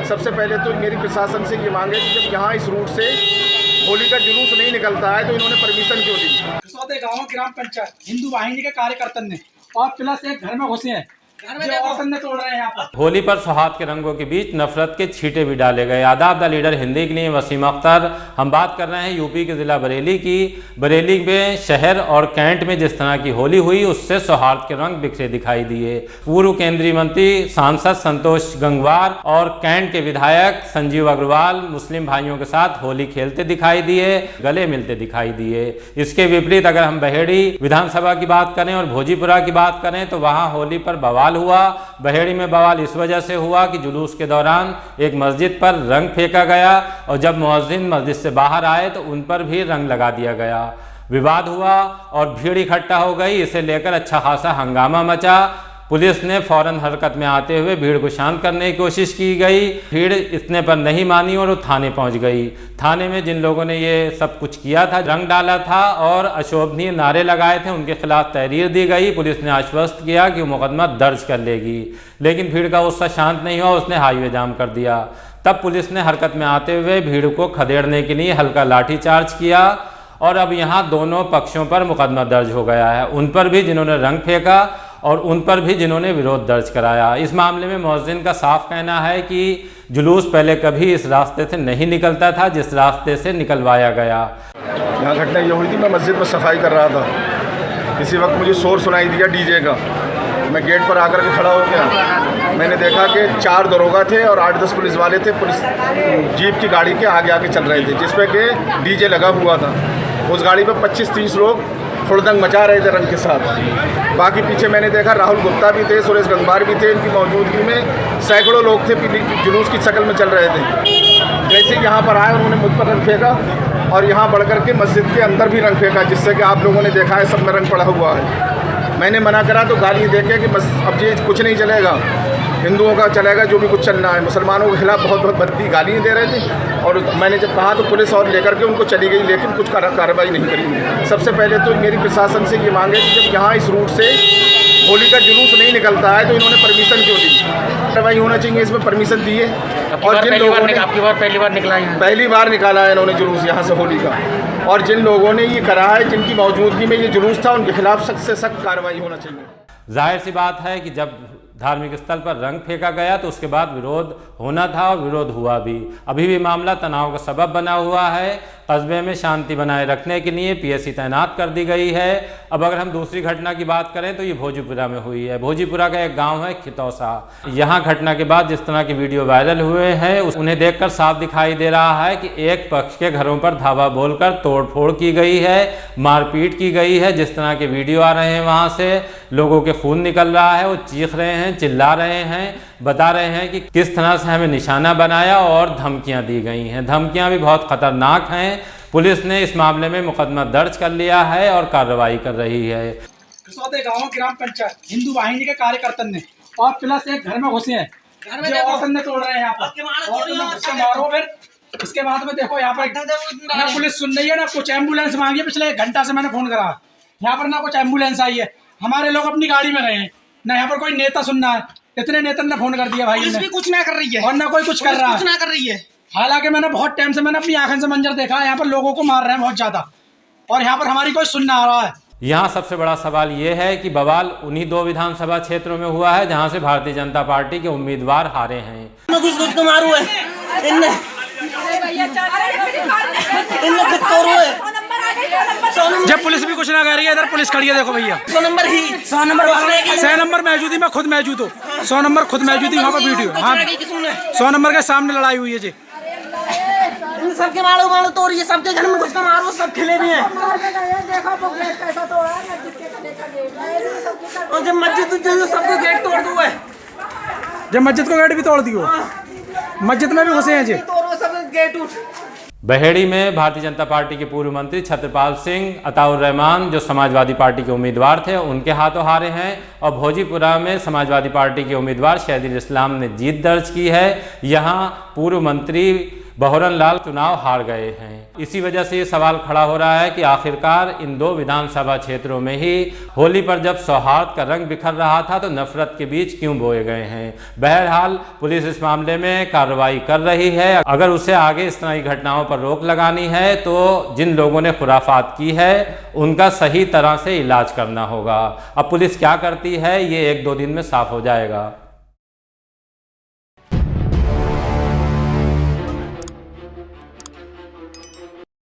सबसे पहले तो मेरी प्रशासन से ये मांग है कि जब यहाँ इस रूट से होली का जुलूस नहीं निकलता है तो इन्होंने परमिशन क्यों दी। कसौते गाँव ग्राम पंचायत हिंदू वाहिनी के कार्यकर्ता ने और प्लस एक घर में घुसे हैं, तोड़ रहे हैं यहाँ पर। होली पर सौहार्द के रंगों के बीच नफरत के छींटे भी डाले गए। आदाब द लीडर हिंदी के लिए वसीम अख्तर। हम बात कर रहे हैं यूपी के जिला बरेली की। बरेली में शहर और कैंट में जिस तरह की होली हुई उससे सौहार्द के रंग बिखरे दिखाई दिए। पूर्व केंद्रीय मंत्री सांसद संतोष गंगवार और कैंट के विधायक संजीव अग्रवाल मुस्लिम भाइयों के साथ होली खेलते दिखाई दिए, गले मिलते दिखाई दिए। इसके विपरीत अगर हम बहेड़ी विधानसभा की बात करें और भोजीपुरा की बात करें तो वहां होली पर बवाल हुआ। बहेड़ी में बवाल इस वजह से हुआ कि जुलूस के दौरान एक मस्जिद पर रंग फेंका गया और जब मुअज्जिन मस्जिद से बाहर आए तो उन पर भी रंग लगा दिया गया। विवाद हुआ और भीड़ इकट्ठा हो गई। इसे लेकर अच्छा खासा हंगामा मचा। पुलिस ने फौरन हरकत में आते हुए भीड़ को शांत करने की कोशिश की गई। भीड़ इतने पर नहीं मानी और वो थाने पहुंच गई। थाने में जिन लोगों ने ये सब कुछ किया था, रंग डाला था और अशोभनीय नारे लगाए थे, उनके खिलाफ तहरीर दी गई। पुलिस ने आश्वस्त किया कि वो मुकदमा दर्ज कर लेगी, लेकिन भीड़ का गुस्सा शांत नहीं हुआ। उसने हाईवे जाम कर दिया। तब पुलिस ने हरकत में आते हुए भीड़ को खदेड़ने के लिए हल्का लाठीचार्ज किया और अब यहाँ दोनों पक्षों पर मुकदमा दर्ज हो गया है। उन पर भी जिन्होंने रंग फेंका और उन पर भी जिन्होंने विरोध दर्ज कराया। इस मामले में मुअज्जिन का साफ कहना है कि जुलूस पहले कभी इस रास्ते से नहीं निकलता था जिस रास्ते से निकलवाया गया। यहाँ घटना ये हुई थी, मैं मस्जिद में सफाई कर रहा था। इसी वक्त मुझे शोर सुनाई दिया डीजे का। मैं गेट पर आकर के खड़ा हो गया। मैंने देखा कि 4 दरोगा थे और 8-10 पुलिस वाले थे। पुलिस जीप की गाड़ी के आगे आगे चल रहे थे जिसपे कि डीजे लगा हुआ था। उस गाड़ी पर 25-30 लोग हुड़दंग मचा रहे थे रंग के साथ। बाकी पीछे मैंने देखा राहुल गुप्ता भी थे, सुरेश गंगवार भी थे। इनकी मौजूदगी में सैकड़ों लोग थे, जुलूस की शक्ल में चल रहे थे। जैसे यहाँ पर आए उन्होंने मुझ पर रंग फेंका और यहाँ बढ़ कर के मस्जिद के अंदर भी रंग फेंका, जिससे कि आप लोगों ने देखा है सब में रंग पड़ा हुआ है। मैंने मना करा तो गाली देके कि बस अब ये कुछ नहीं चलेगा, हिंदुओं का चलेगा जो भी कुछ चलना है। मुसलमानों के खिलाफ बहुत भद्दी गालियाँ दे रहे थे और मैंने जब कहा तो पुलिस और लेकर के उनको चली गई, लेकिन कुछ कार्रवाई नहीं करी। सबसे पहले तो मेरी प्रशासन से ये मांग है कि जब यहाँ इस रूट से होली का जुलूस नहीं निकलता है तो इन्होंने परमिशन क्यों दी। कार्रवाई होना चाहिए, इसमें परमिशन दी है। और जिन लोगों ने पहली बार निकला है, पहली बार निकाला है इन्होंने जुलूस यहाँ से होली का, और जिन लोगों ने ये करा है, जिनकी मौजूदगी में ये जुलूस था, उनके खिलाफ सख्त से सख्त कार्रवाई होना चाहिए। जाहिर सी बात है कि जब धार्मिक स्थल पर रंग फेंका गया तो उसके बाद विरोध होना था और विरोध हुआ भी। अभी भी मामला तनाव का सबब बना हुआ है। कस्बे में शांति बनाए रखने के लिए पीएससी तैनात कर दी गई है। अब अगर हम दूसरी घटना की बात करें तो ये भोजीपुरा में हुई है। भोजीपुरा का एक गांव है खितौसा। यहाँ घटना के बाद जिस तरह के वीडियो वायरल हुए हैं उन्हें देखकर साफ दिखाई दे रहा है कि एक पक्ष के घरों पर धावा बोलकर तोड़फोड़ की गई है, मारपीट की गई है। जिस तरह के वीडियो आ रहे हैं वहाँ से लोगों के खून निकल रहा है, वो चीख रहे हैं, चिल्ला रहे हैं, बता रहे हैं कि किस तरह से हमें निशाना बनाया और धमकियां दी गई हैं। धमकियां भी बहुत खतरनाक हैं। पुलिस ने इस मामले में मुकदमा दर्ज कर लिया है और कार्रवाई कर रही है। कसौते गाँव ग्राम पंचायत हिंदू वाहिनी के कार्यकर्ता ने और प्लस एक घर में घुसे हैं, तोड़ रहे हैं यहाँ पर। मारो फिर उसके बाद में देखो यहाँ पर ना पुलिस सुन रही है ना कुछ। एम्बुलेंस मांगी है, पिछले 1 घंटा से मैंने फोन करा, यहाँ पर ना कुछ एम्बुलेंस आई है। हमारे लोग अपनी गाड़ी में गए हैं, ना यहाँ पर कोई नेता सुनना है। इतने नेता ने फोन कर दिया भाई, पुलिस भी कुछ ना कर रही है और ना कोई कुछ कर रहा है, कुछ ना कर रही है। हालांकि मैंने बहुत टाइम से मैंने अपनी आंखों से मंजर देखा है, यहाँ पर लोगों को मार रहे हैं बहुत ज्यादा और यहाँ पर हमारी कोई सुनना आ रहा है। यहाँ सबसे बड़ा सवाल ये है कि बवाल उन्हीं 2 विधानसभा क्षेत्रों में हुआ है जहाँ से भारतीय जनता पार्टी के उम्मीदवार हारे हैं। कुछ मारू है जब पुलिस भी कुछ ना कह रही है, इधर पुलिस खड़ी है देखो भैया। 100 नंबर मौजूद ही, मैं खुद मौजूद हूँ। 100 नंबर खुद मौजूद ही, वहाँ पर वीडियो। हाँ 100 नंबर के सामने लड़ाई हुई है जी। सबके मारो तोड़, ये सबके घर में घुस कर मारो, सब खिले भी हैं। और जब मस्जिद सबको गेट तोड़ दो है, जब मस्जिद को गेट भी तोड़ दियो, मस्जिद में भी घुसे हैं जी। सब गेट उठ। बहेड़ी में भारतीय जनता पार्टी के पूर्व मंत्री छत्रपाल सिंह अताउर रहमान जो समाजवादी पार्टी के उम्मीदवार थे उनके हाथों हारे हैं और भोजीपुरा में समाजवादी पार्टी के उम्मीदवार शहदुल इस्लाम ने जीत दर्ज की है। यहाँ पूर्व मंत्री बहोरन लाल चुनाव हार गए हैं। इसी वजह से ये सवाल खड़ा हो रहा है कि आखिरकार इन दो विधानसभा क्षेत्रों में ही होली पर जब सौहार्द का रंग बिखर रहा था तो नफरत के बीज क्यों बोए गए हैं। बहरहाल पुलिस इस मामले में कार्रवाई कर रही है। अगर उसे आगे इस तरह की घटनाओं पर रोक लगानी है तो जिन लोगों ने खुराफात की है उनका सही तरह से इलाज करना होगा। अब पुलिस क्या करती है ये 1-2 दिन में साफ हो जाएगा।